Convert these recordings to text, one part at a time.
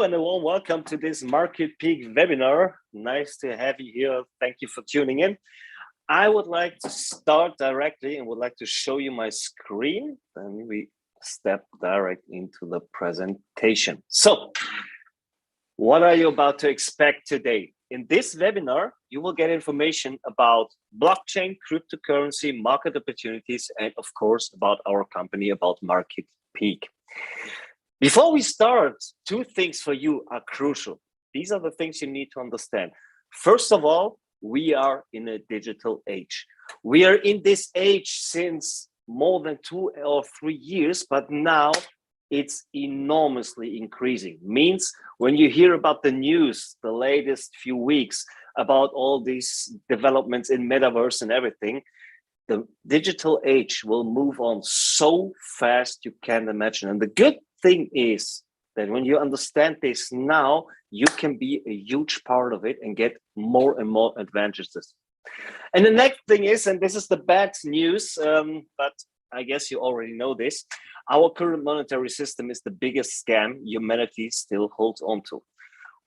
And a warm welcome to this MarketPeak webinar. Nice to have you here. Thank you for tuning in. I would like to start directly and would like to show you my screen. Then we step direct into the presentation. So, what are you about to expect today? In this webinar, you will get information about blockchain, cryptocurrency, market opportunities, and of course, about our company, about MarketPeak. Before we start, two things for you are crucial. These are the things you need to understand. First of all, we are in a digital age. We are in this age since more than 2 or 3 years, but now it's enormously increasing. Means when you hear about the news, the latest few weeks, about all these developments in metaverse and everything, the digital age will move on so fast you can't imagine. And the good thing is that when you understand this now, you can be a huge part of it and get more and more advantages. And the next thing is, and this is the bad news, but I guess you already know this, our current monetary system is the biggest scam humanity still holds on to.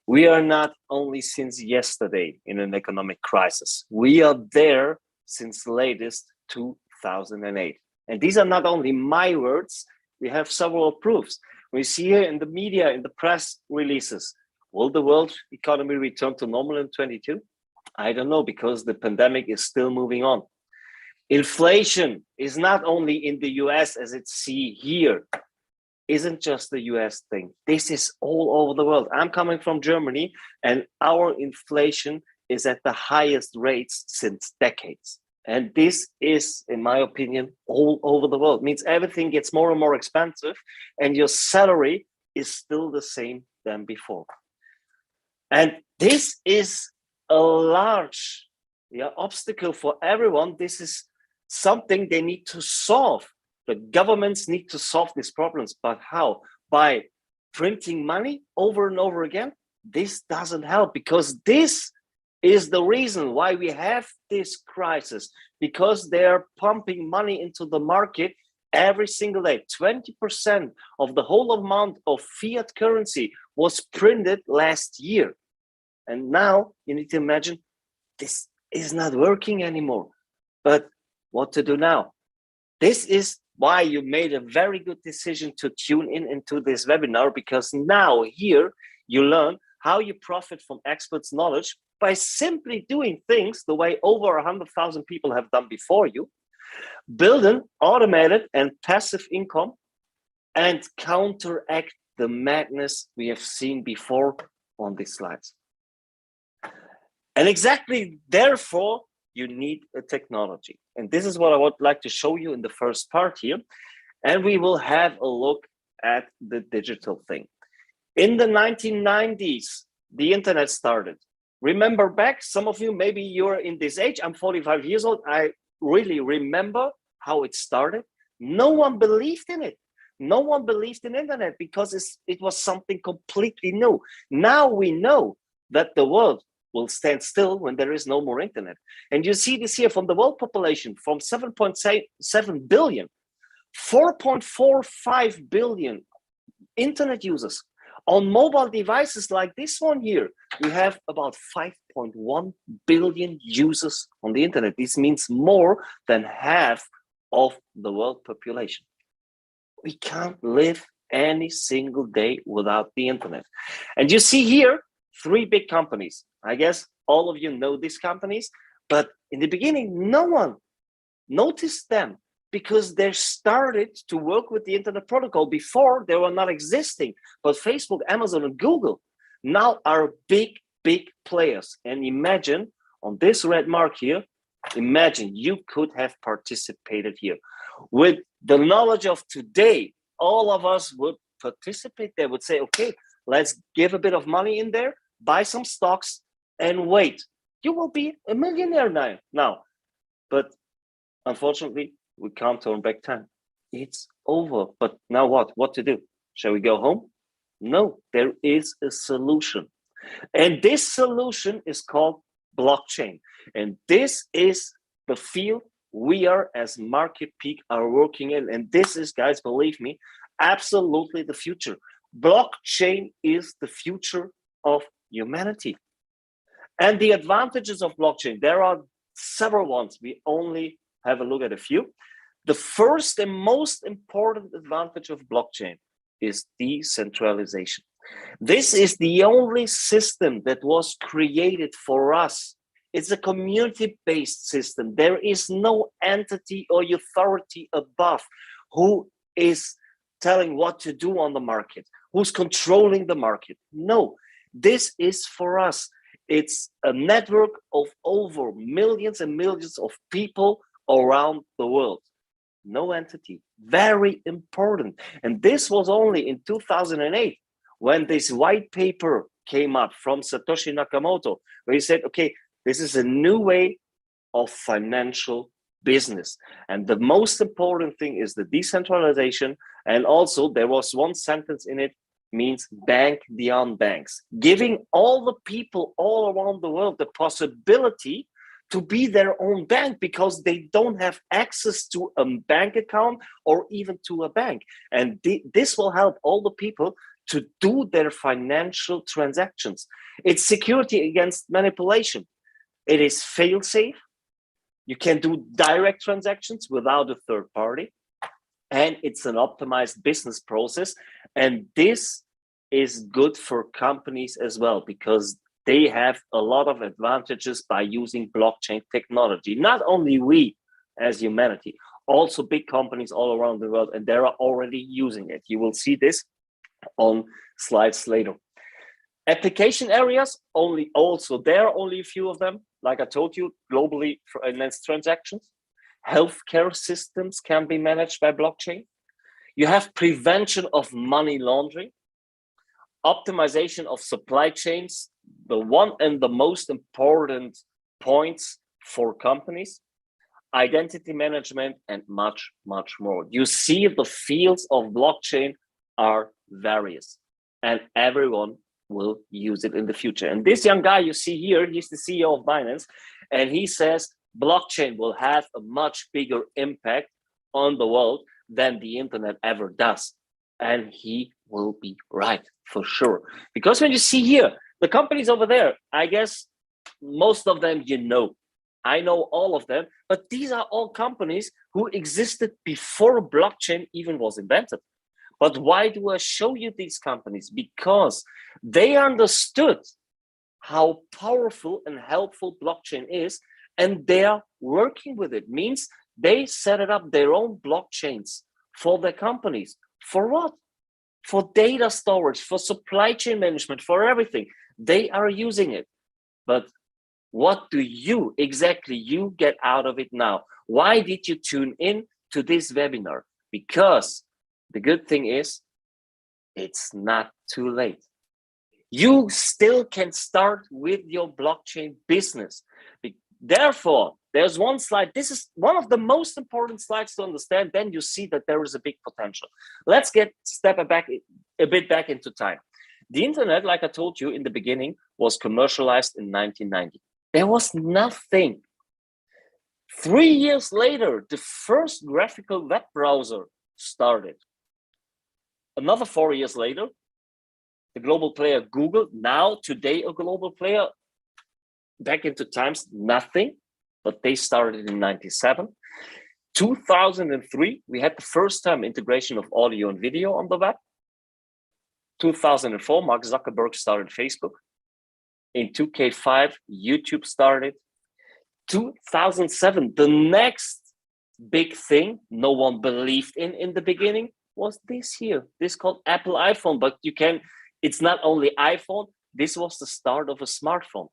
We are not only since yesterday in an economic crisis, we are there since latest 2008. And these are not only my words, we have several proofs. We see here in the media, in the press releases, will the world economy return to normal in 22? I don't know, because the pandemic is still moving on. Inflation is not only in the US as it's seen here, isn't just the US thing. This is all over the world. I'm coming from Germany and our inflation is at the highest rates since decades. And this is, in my opinion, all over the world. It means everything gets more and more expensive and your salary is still the same than before. And this is a large obstacle for everyone. This is something they need to solve. The governments need to solve these problems, but how? By printing money over and over again? This doesn't help, because this is the reason why we have this crisis, because they are pumping money into the market every single day. 20% of the whole amount of fiat currency was printed last year. And now you need to imagine this is not working anymore. But what to do now? This is why you made a very good decision to tune in into this webinar, because now here you learn how you profit from experts' knowledge by simply doing things the way over 100,000 people have done before you, building automated and passive income, and counteract the madness we have seen before on these slides. And exactly therefore, you need a technology. And this is what I would like to show you in the first part here. And we will have a look at the digital thing. In the 1990s, the internet started. Remember back, some of you, maybe you're in this age, I'm 45 years old. I really remember how it started. No one believed in it. No one believed in internet because it was something completely new. Now we know that the world will stand still when there is no more internet. And you see this here from the world population, from 7.7 billion, 4.45 billion internet users. On mobile devices like this one here, we have about 5.1 billion users on the internet. This means more than half of the world population. We can't live any single day without the internet. And you see here, 3 big companies. I guess all of you know these companies, but in the beginning, no one noticed them, because they started to work with the internet protocol before they were not existing. But Facebook, Amazon, and Google now are big players. And imagine on this red mark here, imagine you could have participated here. With the knowledge of today, all of us would participate. They would say, okay, let's give a bit of money in there, buy some stocks, and wait. You will be a millionaire now. But unfortunately, we can't turn back time. It's over. But now what? What to do? Shall we go home? No, there is a solution. And this solution is called blockchain. And this is the field we are as MarketPeak are working in. And this is, guys, believe me, absolutely the future. Blockchain is the future of humanity. And the advantages of blockchain, there are several ones. We only have a look at a few. The first and most important advantage of blockchain is decentralization. This is the only system that was created for us. It's a community-based system. There is no entity or authority above who is telling what to do on the market, who's controlling the market. No, this is for us. It's a network of over millions and millions of people around the world. No entity, very important. And this was only in 2008 when this white paper came up from Satoshi Nakamoto, where he said, okay, this is a new way of financial business. And the most important thing is the decentralization. And also there was one sentence in it, means bank the unbanks, giving all the people all around the world the possibility to be their own bank because they don't have access to a bank account or even to a bank. And this will help all the people to do their financial transactions. It's security against manipulation. It is fail-safe. You can do direct transactions without a third party. And it's an optimized business process. And this is good for companies as well, because they have a lot of advantages by using blockchain technology. Not only we as humanity, also big companies all around the world, and they are already using it. You will see this on slides later. Application areas, there are only a few of them. Like I told you, globally financed transactions. Healthcare systems can be managed by blockchain. You have prevention of money laundering, optimization of supply chains, the one and the most important points for companies, identity management, and much, much more. You see the fields of blockchain are various, and everyone will use it in the future. And this young guy you see here, he's the CEO of Binance, and he says blockchain will have a much bigger impact on the world than the internet ever does. And he will be right, for sure. Because when you see here, the companies over there, I guess most of them you know. I know all of them, but these are all companies who existed before blockchain even was invented. But why do I show you these companies? Because they understood how powerful and helpful blockchain is, and they are working with it. Means they set it up their own blockchains for their companies. For what? For data storage, for supply chain management, for everything. They are using it. But what do you get out of it now? Why did you tune in to this webinar? Because the good thing is, it's not too late. You still can start with your blockchain business. Therefore, there's one slide. This is one of the most important slides to understand. Then you see that there is a big potential. Let's step a bit back into time. The internet, like I told you in the beginning, was commercialized in 1990. There was nothing. 3 years later, the first graphical web browser started. Another 4 years later, the global player Google, now today a global player, back into times, nothing, but they started in 97. 2003, we had the first time integration of audio and video on the web. 2004, Mark Zuckerberg started Facebook. In 2005, YouTube started. 2007, the next big thing no one believed in the beginning was this here. This called Apple iPhone, but it's not only iPhone, this was the start of a smartphone.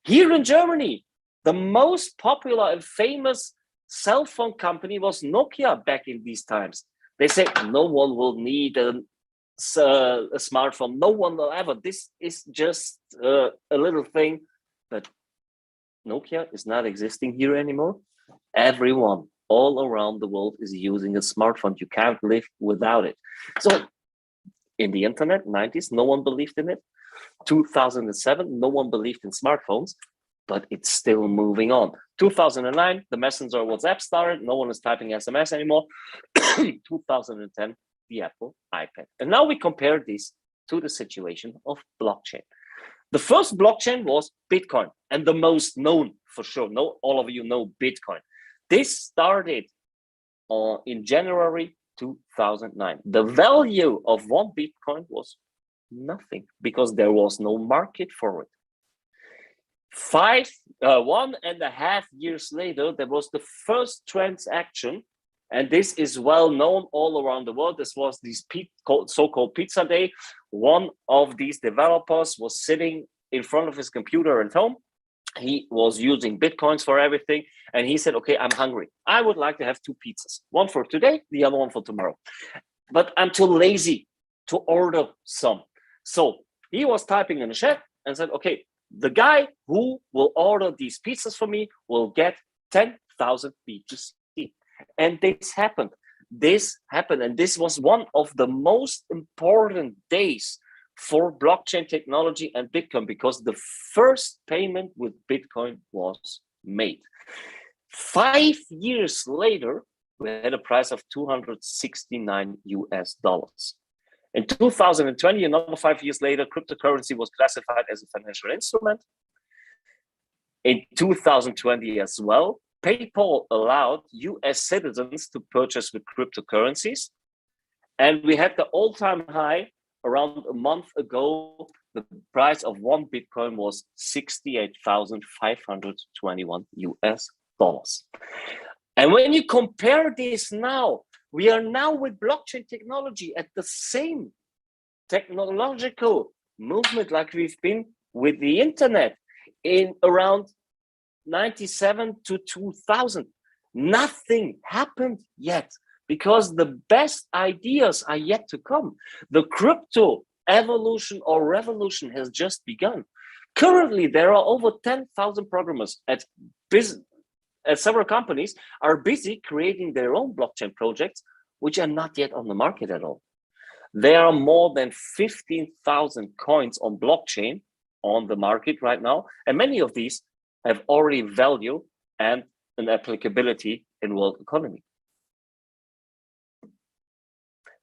Here in Germany, the most popular and famous cell phone company was Nokia back in these times. They said no one will need a smartphone. No one will ever. This is just a little thing. But Nokia is not existing here anymore. Everyone all around the world is using a smartphone. You can't live without it. So in the internet, 90s, no one believed in it. 2007, no one believed in smartphones, but it's still moving on. 2009, the Messenger WhatsApp started. No one is typing SMS anymore. 2010, the Apple iPad. And now we compare this to the situation of blockchain. The first blockchain was Bitcoin, and the most known for sure. All of you know Bitcoin. This started in January 2009. The value of one Bitcoin was nothing because there was no market for it. 1.5 years later, there was the first transaction, and this is well known all around the world. This was this so-called pizza day. One of these developers was sitting in front of his computer at home. He was using Bitcoins for everything. And he said, okay, I'm hungry. I would like to have 2 pizzas, one for today, the other one for tomorrow. But I'm too lazy to order some. So he was typing in the chat and said, okay, the guy who will order these pizzas for me will get 10,000 BTC. And this happened. And this was one of the most important days for blockchain technology and Bitcoin, because the first payment with Bitcoin was made. 5 years later, we had a price of $269 US. In 2020, another 5 years later, cryptocurrency was classified as a financial instrument. In 2020 as well, PayPal allowed US citizens to purchase with cryptocurrencies. And we had the all-time high around a month ago. The price of one Bitcoin was $68,521 US. And when you compare this now, we are now with blockchain technology at the same technological movement like we've been with the internet in around 97 to 2000. Nothing happened yet because the best ideas are yet to come. The crypto evolution or revolution has just begun. Currently, there are over 10,000 programmers at several companies are busy creating their own blockchain projects, which are not yet on the market at all. There are more than 15,000 coins on blockchain on the market right now, and many of these have already value and an applicability in world economy.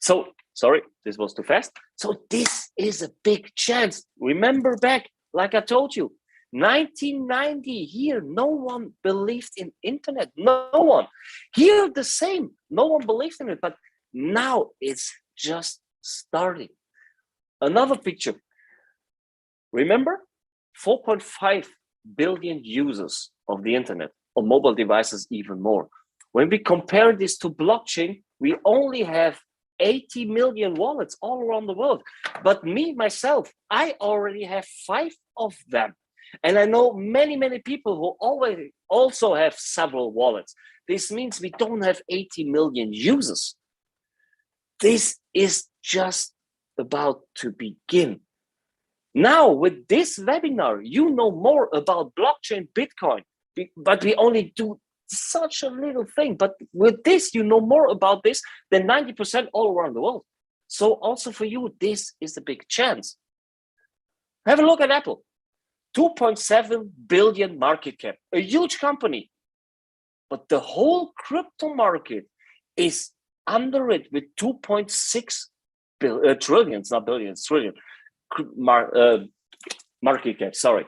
So, sorry, this was too fast. So this is a big chance. Remember back, like I told you, 1990, here, no one believed in internet. No one. Here, the same. No one believed in it, but now it's just starting. Another picture. Remember, 4.5 billion users of the internet, on mobile devices even more. When we compare this to blockchain, we only have 80 million wallets all around the world. But me, myself, I already have 5 of them. And I know many, many people who already also have several wallets. This means we don't have 80 million users. This is just about to begin. Now, with this webinar, you know more about blockchain, Bitcoin, but we only do such a little thing. But with this, you know more about this than 90% all around the world. So also for you, this is a big chance. Have a look at Apple. 2.7 billion market cap, a huge company. But the whole crypto market is under it with 2.6 trillions, not billions, trillion market cap, sorry.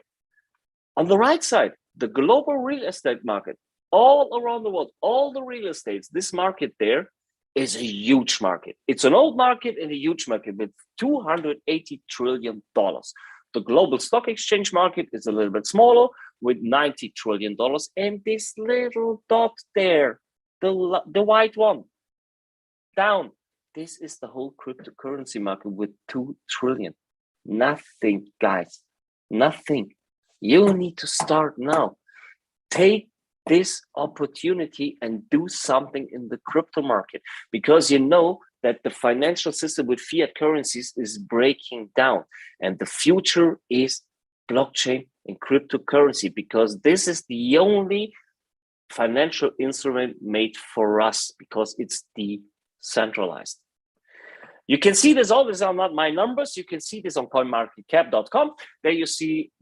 On the right side, the global real estate market, all around the world, all the real estates, this market there is a huge market. It's an old market and a huge market with $280 trillion. The global stock exchange market is a little bit smaller with $90 trillion. And this little dot there, the white one, down, this is the whole cryptocurrency market with 2 trillion. Nothing, guys, nothing. You need to start now. Take this opportunity and do something in the crypto market, because you know that the financial system with fiat currencies is breaking down, and the future is blockchain and cryptocurrency, because this is the only financial instrument made for us, because it's decentralized. You can see this, all these are not my numbers. You can see this on coinmarketcap.com. There you see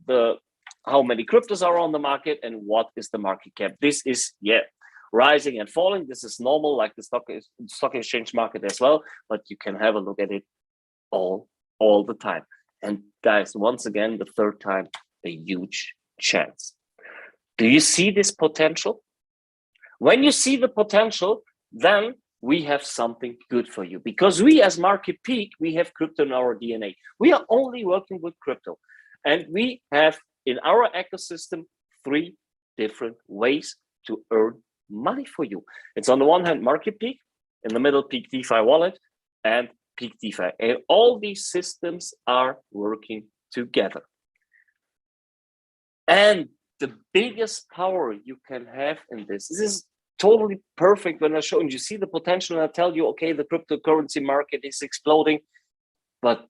how many cryptos are on the market and what is the market cap. This is, rising and falling. This is normal, like the stock exchange market as well, but you can have a look at it all the time. And guys, once again, the third time, a huge chance. Do you see this potential? When you see the potential, then we have something good for you, because we as MarketPeak, we have crypto in our DNA. We are only working with crypto, and we have in our ecosystem 3 different ways to earn money for you. It's on the one hand MarketPeak, in the middle PEAKDEFI wallet, and PEAKDEFI, and all these systems are working together. And the biggest power you can have in this is totally perfect when I show you see the potential and I tell you, okay, the cryptocurrency market is exploding. But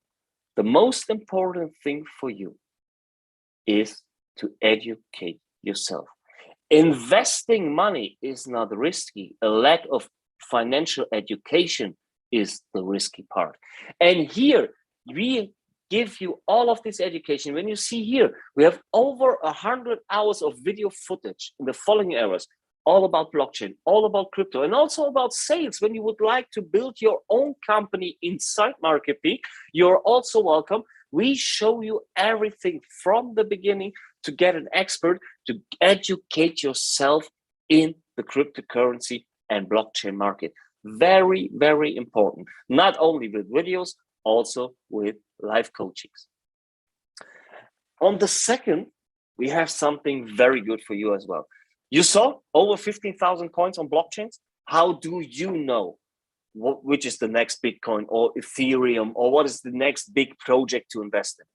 the most important thing for you is to educate yourself. Investing money is not risky. A lack of financial education is the risky part. And here we give you all of this education. When you see here, we have over 100 hours of video footage in the following areas, all about blockchain, all about crypto, and also about sales. When you would like to build your own company inside MarketPeak, you're also welcome. We show you everything from the beginning to get an expert, to educate yourself in the cryptocurrency and blockchain market. Very, very important. Not only with videos, also with live coachings. On the second, we have something very good for you as well. You saw over 15,000 coins on blockchains. How do you know which is the next Bitcoin or Ethereum, or what is the next big project to invest in?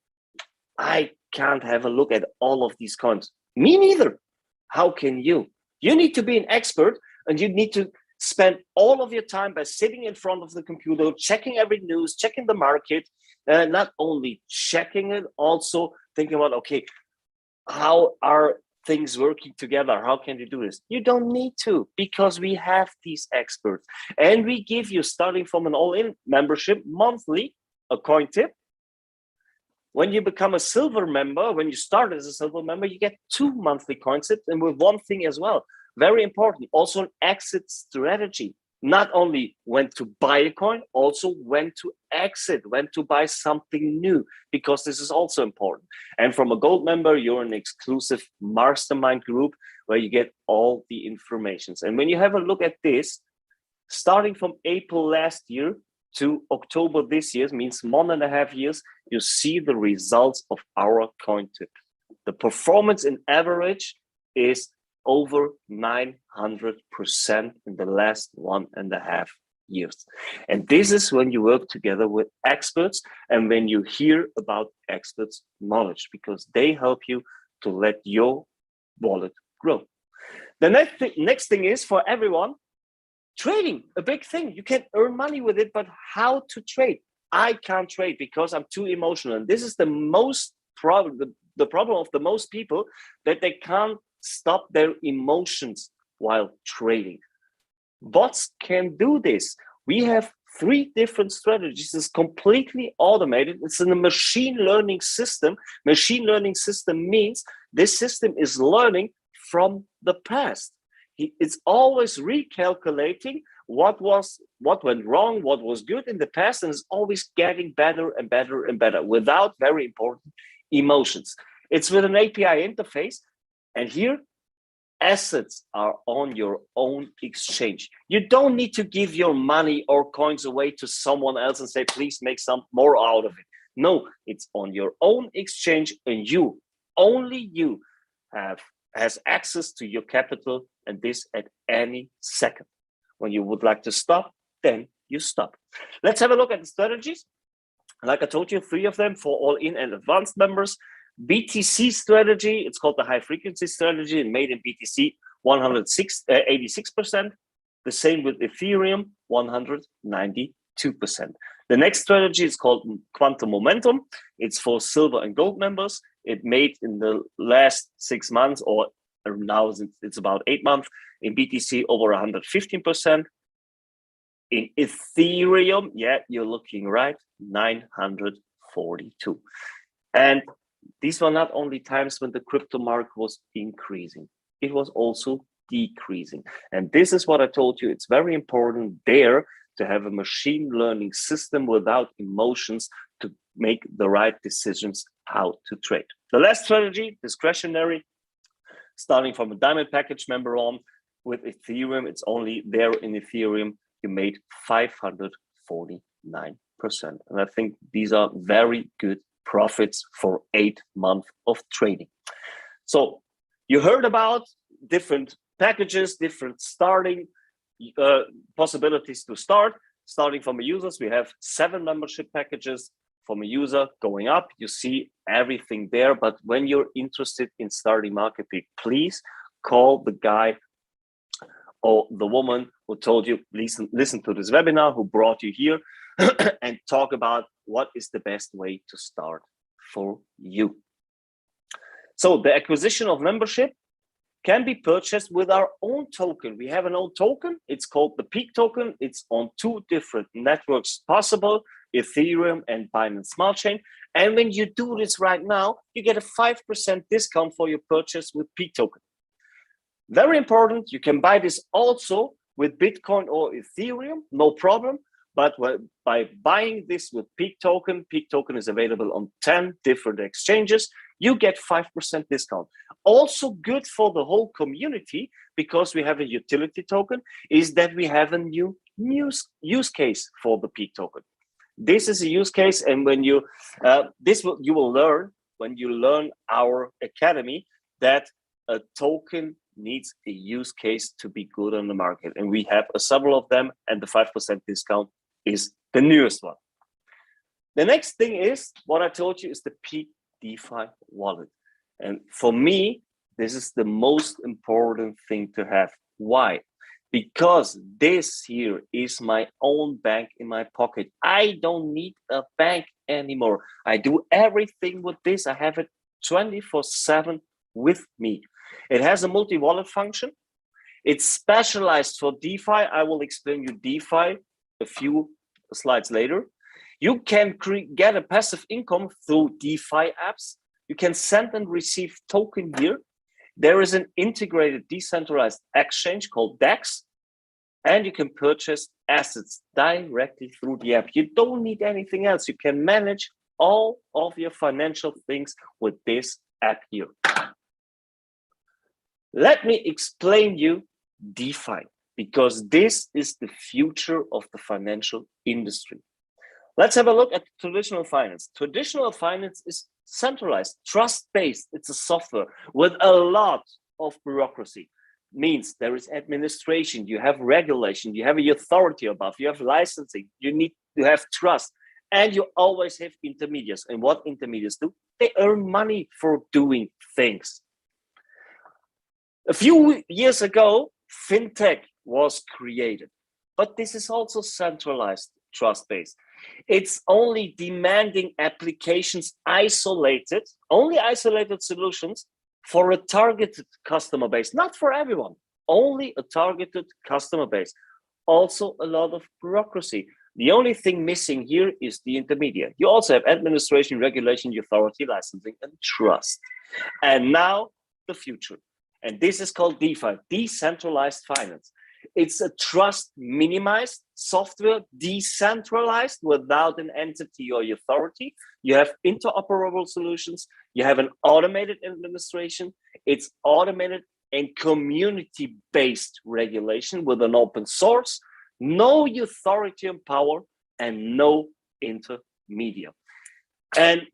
I can't have a look at all of these coins. Me neither. How can you? You need to be an expert, and you need to spend all of your time by sitting in front of the computer, checking every news, checking the market, not only checking it, also thinking about, okay, how are things working together? How can you do this? You don't need to, because we have these experts, and we give you, starting from an all-in membership monthly, a coin tip. When you become a silver member, when you start as a silver member, you get 2 monthly coin tips, and with one thing as well, very important, also an exit strategy. Not only when to buy a coin, also when to exit, when to buy something new, because this is also important. And from a gold member, you're an exclusive mastermind group where you get all the informations. And when you have a look at this, starting from April last year to October this year, means 1.5 years, you see the results of our coin tip. The performance in average is over 900% in the last 1.5 years. And this is when you work together with experts, and when you hear about experts' knowledge, because they help you to let your wallet grow. The next thing is, for everyone, trading, a big thing. You can earn money with it, but how to trade? I can't trade because I'm too emotional. And this is the most problem, the problem of the most people, that they can't stop their emotions while trading. Bots can do this. We have 3 different strategies. It's completely automated. It's in a machine learning system. Machine learning system means this system is learning from the past. It's always recalculating what went wrong, what was good in the past, and it's always getting better and better and better without, very important, emotions. It's with an API interface. And here, assets are on your own exchange. You don't need to give your money or coins away to someone else and say, please make some more out of it. No, it's on your own exchange, and you, only you, has access to your capital, and this at any second. When you would like to stop, then you stop. Let's have a look at the strategies. Like I told you, 3 of them for all-in and advanced members. BTC strategy, it's called the high frequency strategy, and made in BTC 86%. The same with Ethereum, 192%. The next strategy is called quantum momentum. It's for silver and gold members. It made in the last 6 months, or now it's about 8 months, in BTC over 115%. In Ethereum, yeah, you're looking right, 942. And these were not only times when the crypto market was increasing. It was also decreasing. And this is what I told you. It's very important there to have a machine learning system without emotions to make the right decisions how to trade. The last strategy, discretionary, starting from a diamond package member on. With Ethereum, it's only there in Ethereum, you made 549%. And I think these are very good profits for 8 months of trading. So you heard about different packages, different starting possibilities to start. Starting from a users, we have 7 membership packages. From a user going up, you see everything there. But when you're interested in starting MarketPeak, please call the guy or the woman who told you, listen to this webinar, who brought you here, and talk about what is the best way to start for you. So the acquisition of membership can be purchased with our own token. We have an own token. It's called the Peak token. It's on 2 different networks possible, Ethereum and Binance Smart Chain. And when you do this right now, you get a 5% discount for your purchase with Peak token. Very important, you can buy this also with Bitcoin or Ethereum, no problem. But by buying this with Peak token is available on 10 different exchanges, you get 5% discount. Also good for the whole community, because we have a utility token, is that we have a new use case for the Peak token. This is a use case, and when you you will learn when you learn our academy that a token needs a use case to be good on the market, and we have several of them, and the 5% discount is the newest one. The next thing is what I told you is the PEAKDEFI wallet, and for me this is the most important thing to have. Why? Because this here is my own bank in my pocket. I don't need a bank anymore. I do everything with this. I have it 24/7 with me. It has a multi-wallet function. It's specialized for DeFi. I will explain you DeFi a few slides later. You can get a passive income through DeFi apps. You can send and receive token here. There is an integrated decentralized exchange called DEX, and you can purchase assets directly through the app. You don't need anything else. You can manage all of your financial things with this app here. Let me explain you DeFi, because this is the future of the financial industry. Let's have a look at traditional finance. Traditional finance is centralized, trust-based. It's a software with a lot of bureaucracy. Means there is administration, you have regulation, you have a authority above, you have licensing, you need to have trust, and you always have intermediaries. And what intermediaries do? They earn money for doing things. A few years ago, fintech was created, but this is also centralized, trust-based. It's only demanding applications isolated, only isolated solutions for a targeted customer base, not for everyone, only a targeted customer base. Also a lot of bureaucracy. The only thing missing here is the intermediate. You also have administration, regulation, authority, licensing, and trust. And now the future. And this is called DeFi, decentralized finance. It's a trust minimized software, decentralized without an entity or authority. You have interoperable solutions. You have an automated administration. It's automated and community-based regulation with an open source, no authority and power, and no intermediate. And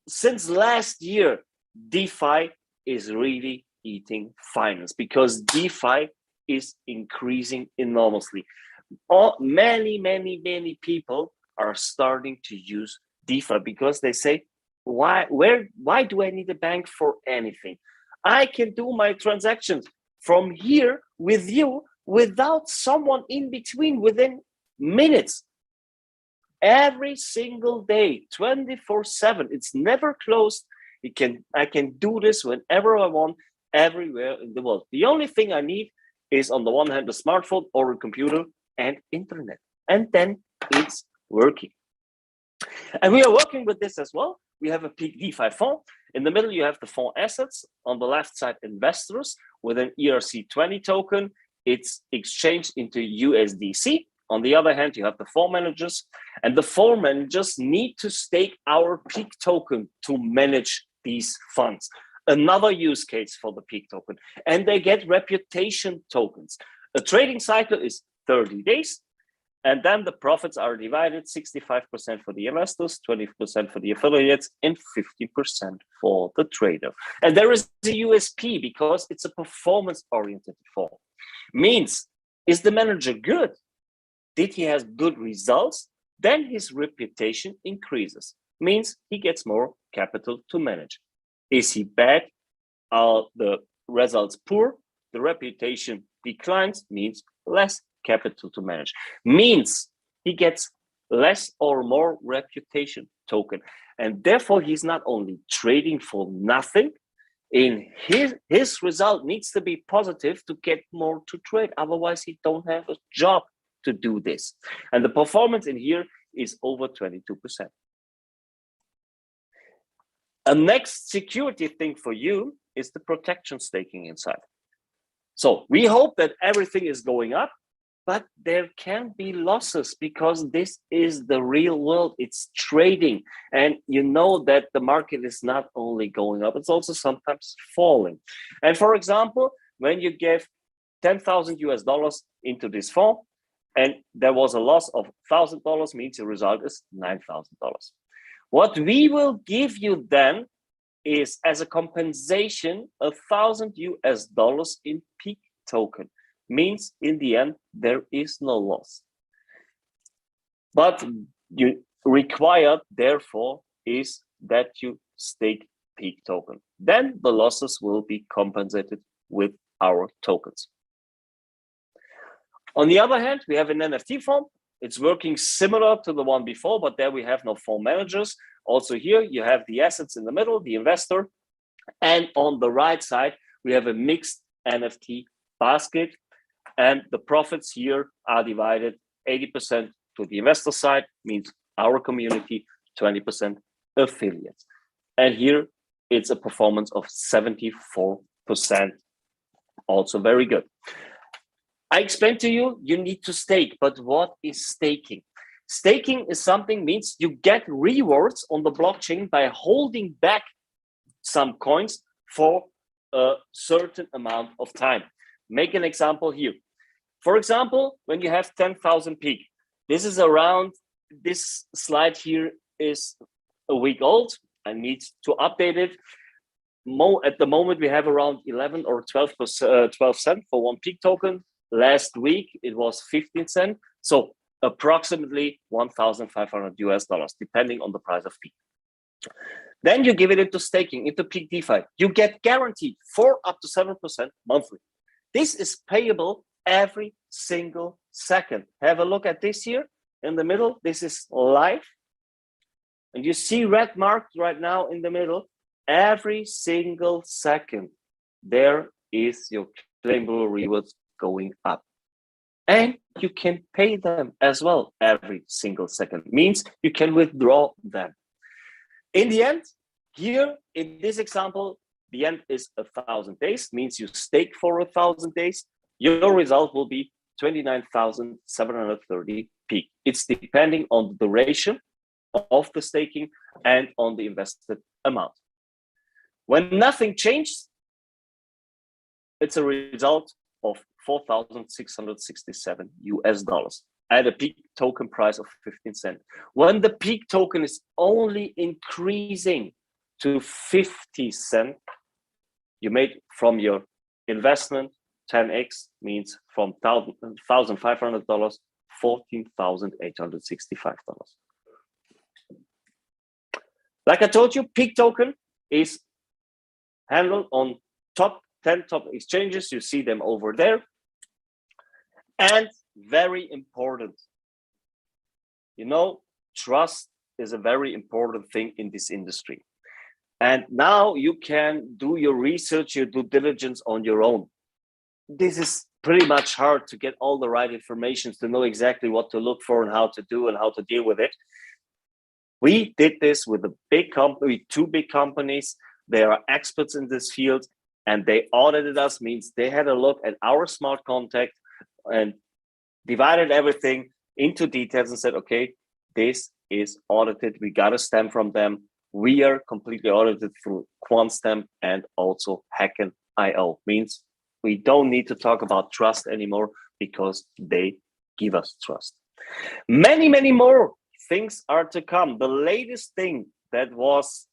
since last year, DeFi is really eating finance, because DeFi is increasing enormously. Many people are starting to use DeFi because they say, why do I need a bank for anything? I can do my transactions from here with you without someone in between, within minutes. Every single day, 24/7. It's never closed. I can do this whenever I want, everywhere in the world. The only thing I need is, on the one hand, a smartphone or a computer and internet. And then it's working. And we are working with this as well. We have a PEAKDEFI fund. In the middle, you have the fund assets. On the left side, investors. with an ERC20 token, it's exchanged into USDC. On the other hand, you have the fund managers, and the fund managers need to stake our PEAK token to manage these funds. Another use case for the PEAK token, and they get reputation tokens. A trading cycle is 30 days, and then the profits are divided 65% for the investors, 20% for the affiliates, and 50% for the trader. And there is a USP because it's a performance-oriented form. Means, is the manager good? Did he have good results? Then his reputation increases. Means he gets more capital to manage. Is he bad? Are the results poor? The reputation declines, means less capital to manage. Means he gets less or more reputation token. And therefore, he's not only trading for nothing, in his result needs to be positive to get more to trade. Otherwise, he don't have a job to do this. And the performance in here is over 22%. A next security thing for you is the protection staking inside. So we hope that everything is going up, but there can be losses because this is the real world. It's trading. And you know that the market is not only going up, it's also sometimes falling. And for example, when you give 10,000 US dollars into this fund, and there was a loss of $1,000, means your result is $9,000. What we will give you then is, as a compensation, 1,000 US dollars in PEAK token. Means in the end, there is no loss. But you required, therefore, is that you stake PEAK token. Then the losses will be compensated with our tokens. On the other hand, we have an NFT fund. It's working similar to the one before, but there we have no fund managers. Also here, you have the assets in the middle, the investor. And on the right side, we have a mixed NFT basket. And the profits here are divided 80% to the investor side, means our community, 20% affiliates. And here, it's a performance of 74%. Also very good. I explained to you, you need to stake, but what is staking? Staking is something means you get rewards on the blockchain by holding back some coins for a certain amount of time. Make an example here. For example, when you have 10,000 PEAK, this is around, this slide here is a week old. I need to update it. At the moment, we have around 11 or 12 cents for one PEAK token. Last week, it was 15 cents. So approximately 1,500 US dollars, depending on the price of PEAK. Then you give it into staking, into PEAKDEFI. You get guaranteed 4 up to 7% monthly. This is payable every single second. Have a look at this here in the middle. This is live. And you see red marked right now in the middle. Every single second, there is your claimable rewards going up. And you can pay them as well every single second. Means you can withdraw them. In the end, here in this example, the end is 1,000 days, means you stake for 1,000 days. Your result will be 29,730 PEAK. It's depending on the duration of the staking and on the invested amount. When nothing changes, it's a result of 4,667 US dollars at a PEAK token price of 15 cents. When the PEAK token is only increasing to 50 cents, you made from your investment 10x, means from $1,500, $14,865. Like I told you, PEAK token is handled on 10 top exchanges. You see them over there. And very important, you know, trust is a very important thing in this industry. And now you can do your research, your due diligence on your own. This is pretty much hard to get all the right information to know exactly what to look for and how to do and how to deal with it. We did this with a big company, 2 big companies. They are experts in this field. and they audited us, means they had a look at our smart contract and divided everything into details and said, okay, this is audited. We got a stamp from them. We are completely audited through QuantStamp and also Hacken.io. Means we don't need to talk about trust anymore because they give us trust. Many, many more things are to come. The latest thing that was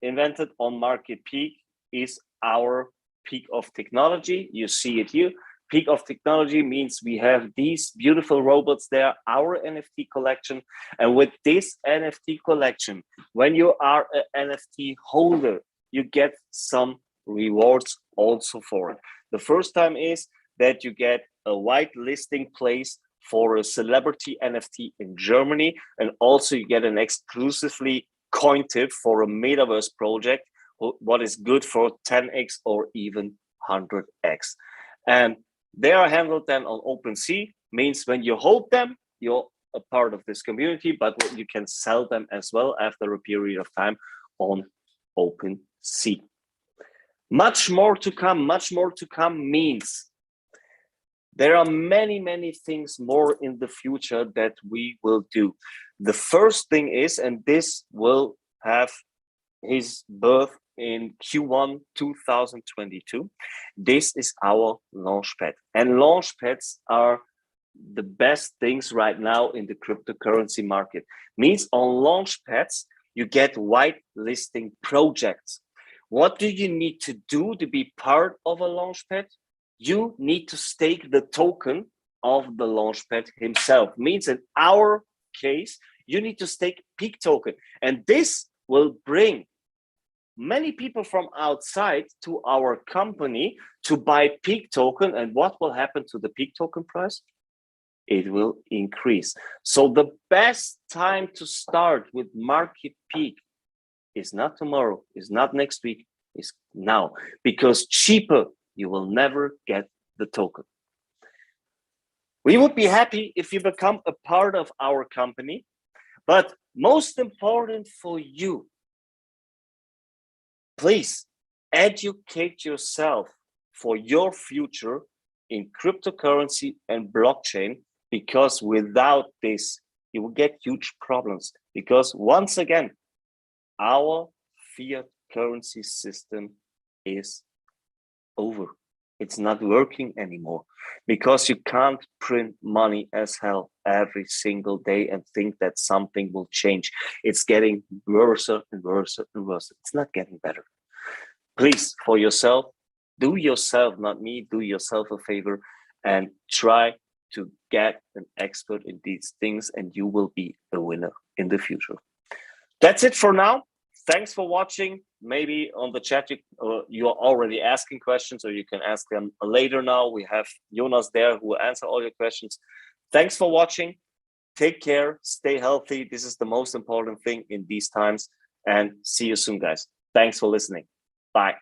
invented on MarketPeak is our Peak of Technology. You see it here. Peak of Technology means we have these beautiful robots there, our NFT collection. And with this NFT collection, when you are an NFT holder, you get some rewards also for it. The first time is that you get a white listing place for a celebrity NFT in Germany. And also you get an exclusively coin tip for a metaverse project, what is good for 10x or even 100x. And they are handled then on OpenSea, means when you hold them, you're a part of this community, but you can sell them as well after a period of time on OpenSea. Much more to come. Much more to come means there are many, many things more in the future that we will do. The first thing is, and this will have his birth in Q1 2022, this is our launchpad. And launchpads are the best things right now in the cryptocurrency market. Means on launchpads, you get white listing projects. What do you need to do to be part of a launchpad? You need to stake the token of the launchpad himself. Means in our case, you need to stake Peak token. And this will bring many people from outside to our company to buy Peak token. And what will happen to the Peak token price? It will increase. So the best time to start with MarketPeak is not tomorrow, is not next week, is now. Because cheaper, you will never get the token. We would be happy if you become a part of our company, but most important for you, please educate yourself for your future in cryptocurrency and blockchain, because without this, you will get huge problems. Because once again, our fiat currency system is over. It's not working anymore because you can't print money as hell every single day and think that something will change. It's getting worse and worse and worse. It's not getting better. Please, for yourself, do yourself, not me, do yourself a favor and try to get an expert in these things, and you will be a winner in the future. That's it for now. Thanks for watching. Maybe on the chat, you are already asking questions, or you can ask them later now. We have Jonas there who will answer all your questions. Thanks for watching. Take care. Stay healthy. This is the most important thing in these times. And see you soon, guys. Thanks for listening. Bye.